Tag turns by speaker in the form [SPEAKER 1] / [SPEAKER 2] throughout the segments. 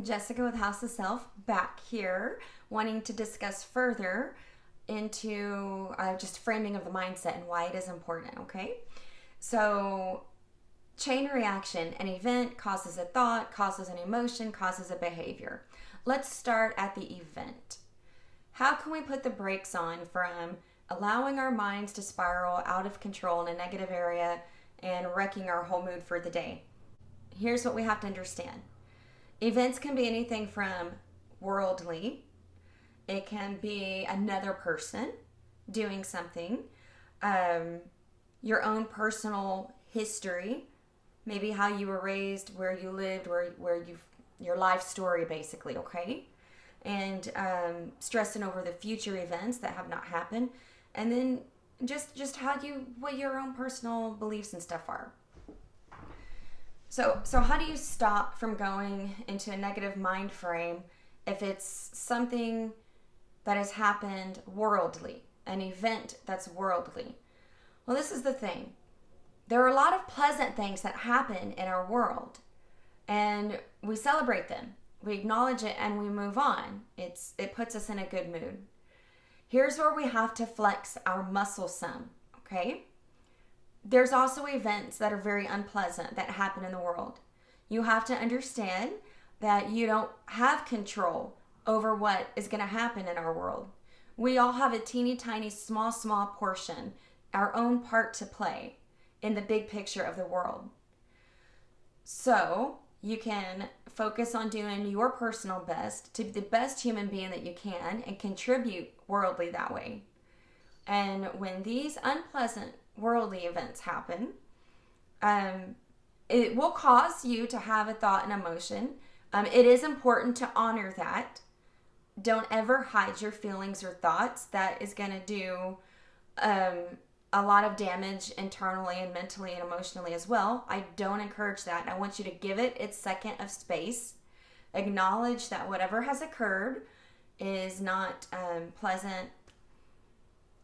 [SPEAKER 1] Jessica with House of Self back here, wanting to discuss further into just framing of the mindset and why it is important, okay? So, chain reaction, an event causes a thought, causes an emotion, causes a behavior. Let's start at the event. How can we put the brakes on from allowing our minds to spiral out of control in a negative area and wrecking our whole mood for the day? Here's what we have to understand. Events can be anything from worldly. It can be another person doing something, your own personal history, maybe how you were raised, where you lived, your life story basically, okay? And stressing over the future events that have not happened, and then just what your own personal beliefs and stuff are. So how do you stop from going into a negative mind frame if it's something that has happened worldly, an event that's worldly? Well, this is the thing. There are a lot of pleasant things that happen in our world, and we celebrate them. We acknowledge it and we move on. It puts us in a good mood. Here's where we have to flex our muscle some, okay? There's also events that are very unpleasant that happen in the world. You have to understand that you don't have control over what is going to happen in our world. We all have a teeny tiny small portion, our own part to play in the big picture of the world. So you can focus on doing your personal best to be the best human being that you can and contribute worldly that way. And when these unpleasant worldly events happen, it will cause you to have a thought and emotion. It is important to honor that. Don't ever hide your feelings or thoughts. That is going to do a lot of damage internally and mentally and emotionally as well. I don't encourage that. I want you to give it its second of space. Acknowledge that whatever has occurred is not pleasant.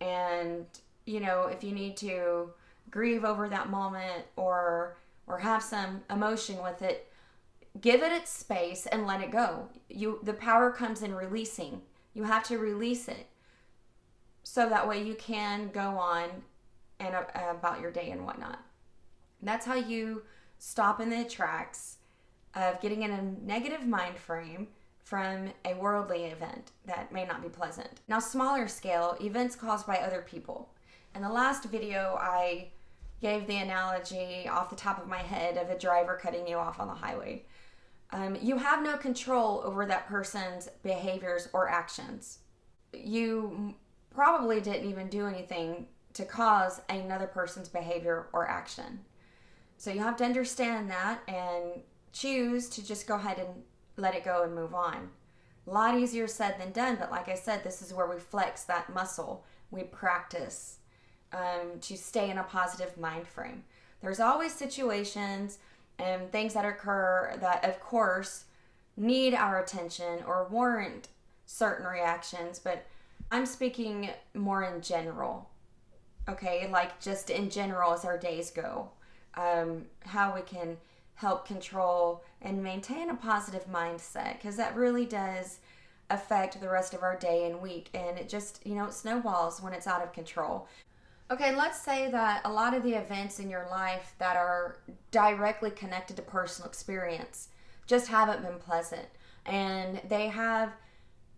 [SPEAKER 1] And, if you need to grieve over that moment or have some emotion with it, give it its space and let it go. The power comes in releasing. You have to release it so that way you can go on and about your day and whatnot. That's how you stop in the tracks of getting in a negative mind frame from a worldly event that may not be pleasant. Now, smaller scale, events caused by other people. In the last video, I gave the analogy off the top of my head of a driver cutting you off on the highway. You have no control over that person's behaviors or actions. You probably didn't even do anything to cause another person's behavior or action. So you have to understand that and choose to just go ahead and let it go and move on. A lot easier said than done, but like I said, this is where we flex that muscle. We practice to stay in a positive mind frame. There's always situations and things that occur that, of course, need our attention or warrant certain reactions, but I'm speaking more in general, okay? Like just in general as our days go, how we can help control and maintain a positive mindset, because that really does affect the rest of our day and week, and it just, it snowballs when it's out of control. Okay, let's say that a lot of the events in your life that are directly connected to personal experience just haven't been pleasant, and they have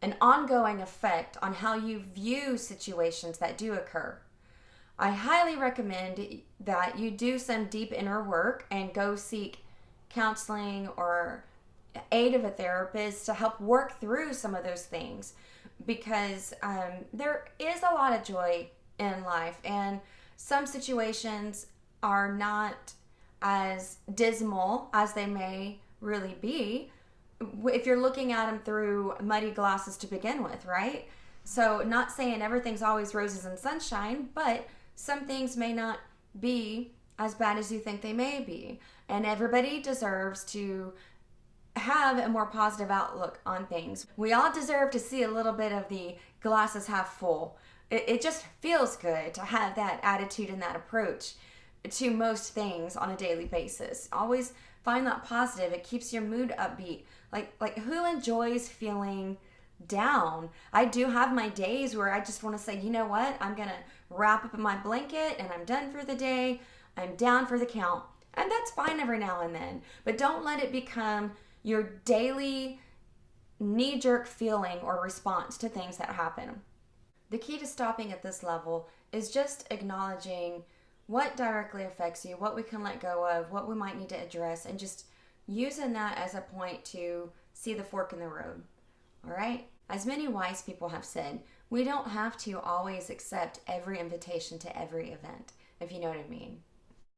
[SPEAKER 1] an ongoing effect on how you view situations that do occur. I highly recommend that you do some deep inner work and go seek counseling or aid of a therapist to help work through some of those things, because there is a lot of joy in life, and some situations are not as dismal as they may really be if you're looking at them through muddy glasses to begin with, right? So not saying everything's always roses and sunshine, but some things may not be as bad as you think they may be, and everybody deserves to have a more positive outlook on things. We all deserve to see a little bit of the glasses half full. It just feels good to have that attitude and that approach to most things on a daily basis. Always find that positive. It keeps your mood upbeat. Like who enjoys feeling down? I do have my days where I just want to say, you know what? I'm going to wrap up in my blanket and I'm done for the day. I'm down for the count. And that's fine every now and then. But don't let it become your daily knee-jerk feeling or response to things that happen. The key to stopping at this level is just acknowledging what directly affects you, what we can let go of, what we might need to address, and just using that as a point to see the fork in the road. All right? As many wise people have said, we don't have to always accept every invitation to every event, if you know what I mean.